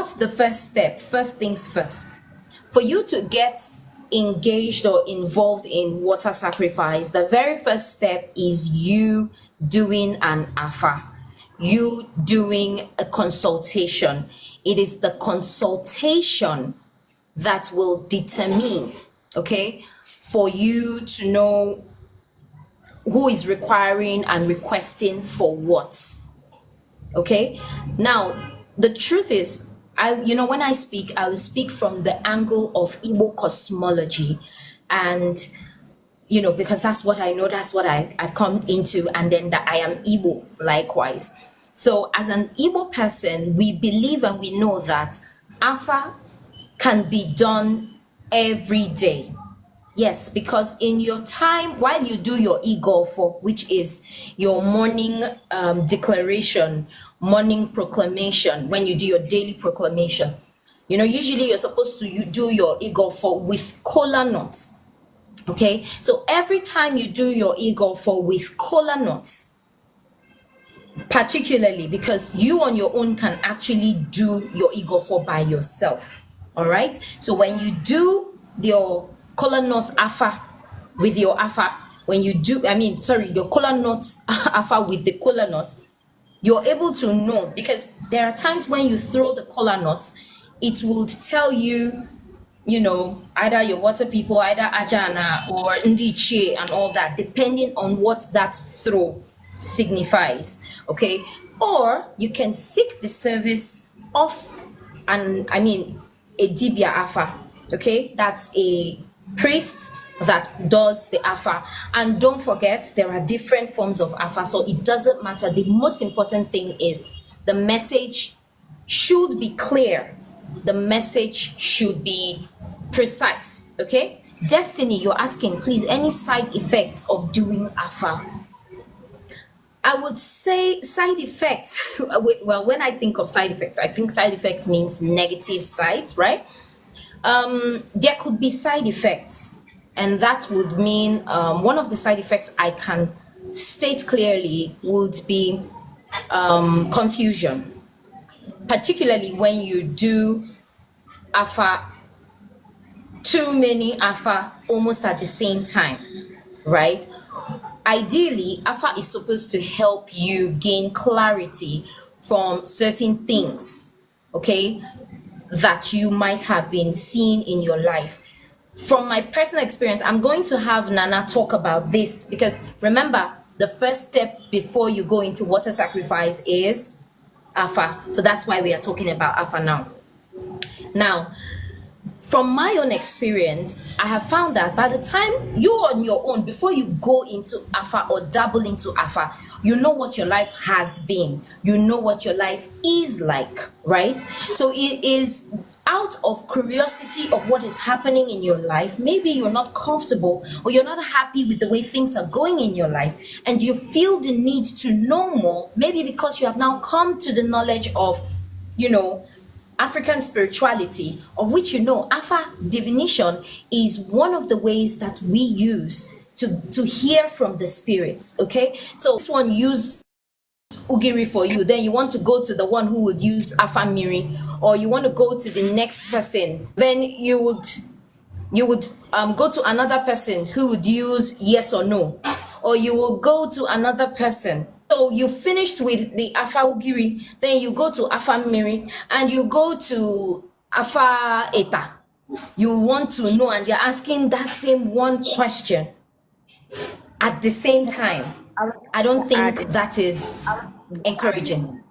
what's the first step? First things first. For you to get engaged or involved in water sacrifice, the very first step is you doing an afa, you doing a consultation. It is the consultation that will determine, okay, for you to know who is requiring and requesting for what. Okay, now the truth is, when I speak, I will speak from the angle of Igbo cosmology, and because that's what I know, that's what I've come into, and then that I am Igbo likewise. So as an Igbo person, we believe and we know that Afa can be done every day. Yes, because in your time, while you do your Igofo, which is your morning declaration, morning proclamation, when you do your daily proclamation, usually you're supposed to do your Igofo with kola nuts. Okay, so every time you do your Igofo with kola nuts, particularly because you on your own can actually do your Igofo by yourself. All right, so when you do your kola nut afa with your afa, your kola nut afa with the kola nut, you're able to know, because there are times when you throw the kola nuts, it will tell you, either your water people, either Ajana or Ndiche and all that, depending on what that throw signifies. Okay, or you can seek the service of a dibia afa. Okay, that's a priest that does the afa. And don't forget, there are different forms of afa, so it doesn't matter. The most important thing is the message should be clear, the message should be precise. Okay, Destiny, you're asking, please, any side effects of doing afa? I would say side effects. Well, when I think of side effects, I think side effects means negative sides, right? There could be side effects, and that would mean one of the side effects I can state clearly would be confusion, particularly when you do afa, too many afa almost at the same time, right? Ideally, afa is supposed to help you gain clarity from certain things, okay, that you might have been seeing in your life. From my personal experience, I'm going to have Nana talk about this, because remember, the first step before you go into water sacrifice is afa. So that's why we are talking about afa now. Now, from my own experience, I have found that by the time you're on your own, before you go into afa or dabble into afa, you know what your life has been, you know what your life is like, right? So it is out of curiosity of what is happening in your life. Maybe you're not comfortable or you're not happy with the way things are going in your life, and you feel the need to know more, maybe because you have now come to the knowledge of, African spirituality, of which Afa divination is one of the ways that we use to hear from the spirits. Okay, so this one used Ugiri for you, then you want to go to the one who would use Afa Miri, or you want to go to the next person, then you would go to another person who would use yes or no, or you will go to another person. So you finished with the Afa Ugiri, then you go to Afa Miri, and you go to Afa Eta. You want to know, and you're asking that same one question at the same time. I don't think that is encouraging.